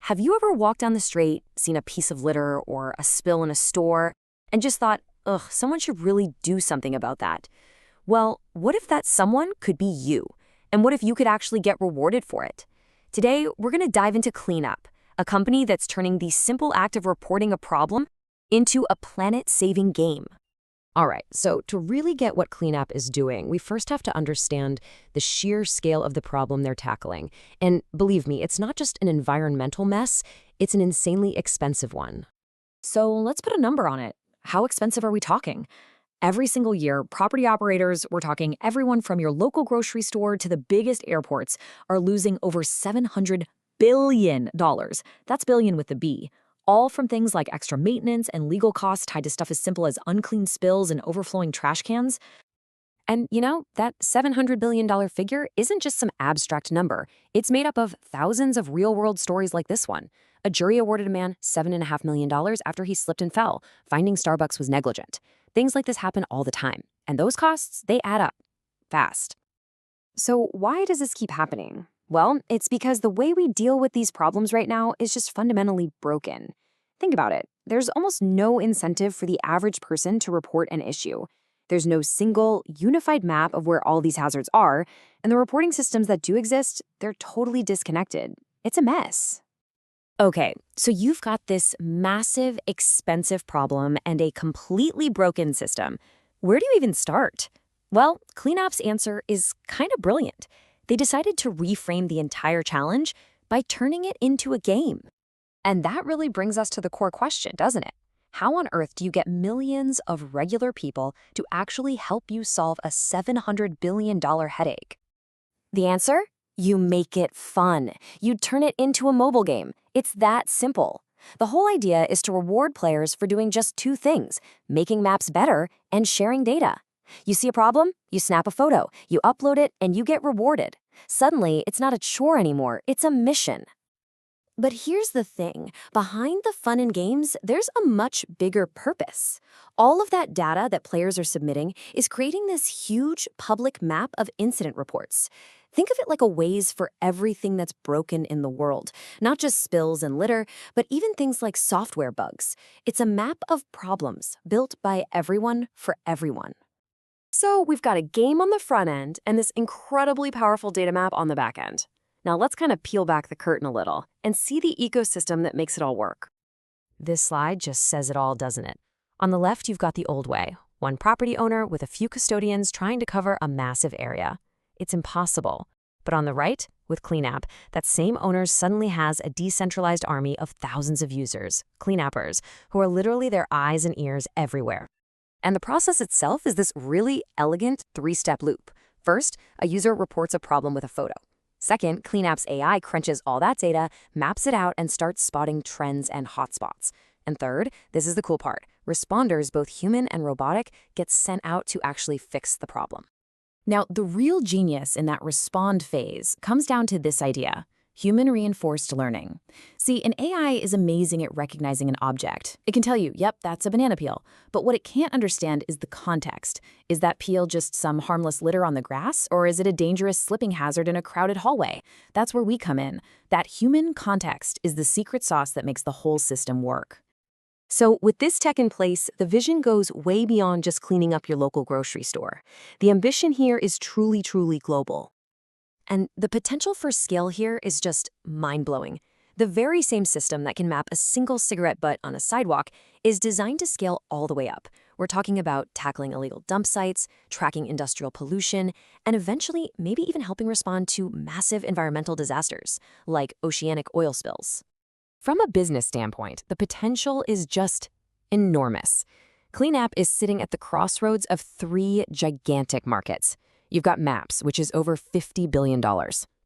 Have you ever walked down the street, seen a piece of litter or a spill in a store, and just thought, ugh, someone should really do something about that? Well, what if that someone could be you? And what if you could actually get rewarded for it? Today, we're going to dive into CleanApp, a company that's turning the simple act of reporting a problem into a planet-saving game. All right, so to really get what CleanApp is doing, we first have to understand the sheer scale of the problem they're tackling. And believe me, it's not just an environmental mess, it's an insanely expensive one. So let's put a number on it. How expensive are we talking? Every single year, property operators, we're talking everyone from your local grocery store to the biggest airports, are losing over $700 billion. That's billion with the B. All from things like extra maintenance and legal costs tied to stuff as simple as unclean spills and overflowing trash cans. And that $700 billion figure isn't just some abstract number. It's made up of thousands of real-world stories like this one. A jury awarded a man $7.5 million after he slipped and fell, finding Starbucks was negligent. Things like this happen all the time. And those costs, they add up fast. So why does this keep happening? Well, it's because the way we deal with these problems right now is just fundamentally broken. Think about it. There's almost no incentive for the average person to report an issue. There's no single, unified map of where all these hazards are, and the reporting systems that do exist, they're totally disconnected. It's a mess. Okay, so you've got this massive, expensive problem and a completely broken system. Where do you even start? Well, CleanApp's answer is kind of brilliant. They decided to reframe the entire challenge by turning it into a game. And that really brings us to the core question, doesn't it? How on earth do you get millions of regular people to actually help you solve a $700 billion headache? The answer? You make it fun. You turn it into a mobile game. It's that simple. The whole idea is to reward players for doing just two things, making maps better and sharing data. You see a problem? You snap a photo, you upload it, and you get rewarded. Suddenly, it's not a chore anymore, it's a mission. But here's the thing. Behind the fun and games, there's a much bigger purpose. All of that data that players are submitting is creating this huge public map of incident reports. Think of it like a Waze for everything that's broken in the world, not just spills and litter, but even things like software bugs. It's a map of problems built by everyone for everyone. So we've got a game on the front end and this incredibly powerful data map on the back end. Now let's kind of peel back the curtain a little and see the ecosystem that makes it all work. This slide just says it all, doesn't it? On the left, you've got the old way, one property owner with a few custodians trying to cover a massive area. It's impossible. But on the right, with CleanApp, that same owner suddenly has a decentralized army of thousands of users, CleanAppers, who are literally their eyes and ears everywhere. And the process itself is this really elegant three-step loop. First, a user reports a problem with a photo. Second, CleanApp's AI crunches all that data, maps it out, and starts spotting trends and hotspots. And third, this is the cool part, responders, both human and robotic, get sent out to actually fix the problem. Now, the real genius in that respond phase comes down to this idea: human reinforced learning. See, an AI is amazing at recognizing an object. It can tell you, yep, that's a banana peel. But what it can't understand is the context. Is that peel just some harmless litter on the grass, or is it a dangerous slipping hazard in a crowded hallway? That's where we come in. That human context is the secret sauce that makes the whole system work. So with this tech in place, the vision goes way beyond just cleaning up your local grocery store. The ambition here is truly, truly global. And the potential for scale here is just mind-blowing. The very same system that can map a single cigarette butt on a sidewalk is designed to scale all the way up. We're talking about tackling illegal dump sites, tracking industrial pollution, and eventually maybe even helping respond to massive environmental disasters, like oceanic oil spills. From a business standpoint, the potential is just enormous. CleanApp is sitting at the crossroads of three gigantic markets. You've got maps, which is over $50 billion,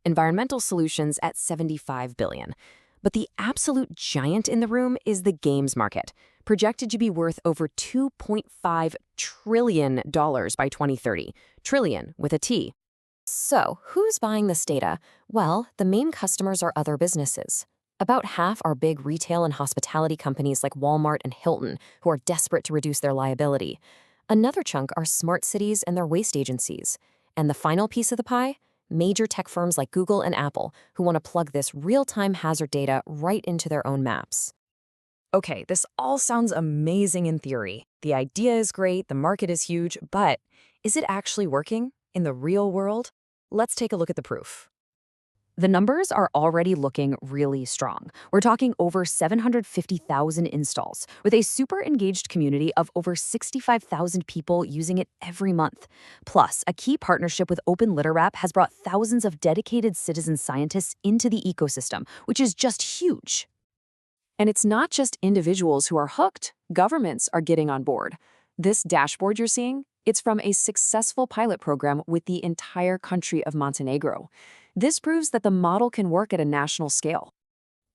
environmental solutions at $75 billion. But the absolute giant in the room is the games market, projected to be worth over $2.5 trillion by 2030. Trillion with a T. So, who's buying this data? Well, the main customers are other businesses. About half are big retail and hospitality companies like Walmart and Hilton, who are desperate to reduce their liability. Another chunk are smart cities and their waste agencies. And the final piece of the pie? major tech firms like Google and Apple, who want to plug this real-time hazard data right into their own maps. Okay, this all sounds amazing in theory. The idea is great, the market is huge, but is it actually working in the real world? Let's take a look at the proof. The numbers are already looking really strong. We're talking over 750,000 installs, with a super engaged community of over 65,000 people using it every month. Plus, a key partnership with Open Litter Wrap has brought thousands of dedicated citizen scientists into the ecosystem, which is just huge. And it's not just individuals who are hooked, governments are getting on board. This dashboard you're seeing, it's from a successful pilot program with the entire country of Montenegro. This proves that the model can work at a national scale.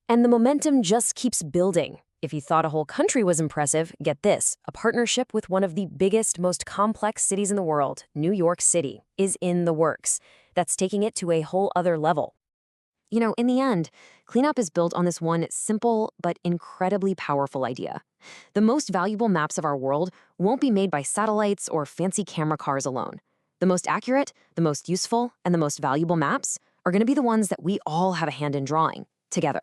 And the momentum just keeps building. If you thought a whole country was impressive, get this. A partnership with one of the biggest, most complex cities in the world, New York City, is in the works. That's taking it to a whole other level. You know, in the end, CleanApp is built on this one simple but incredibly powerful idea. The most valuable maps of our world won't be made by satellites or fancy camera cars alone. The most accurate, the most useful, and the most valuable maps are going to be the ones that we all have a hand in drawing together.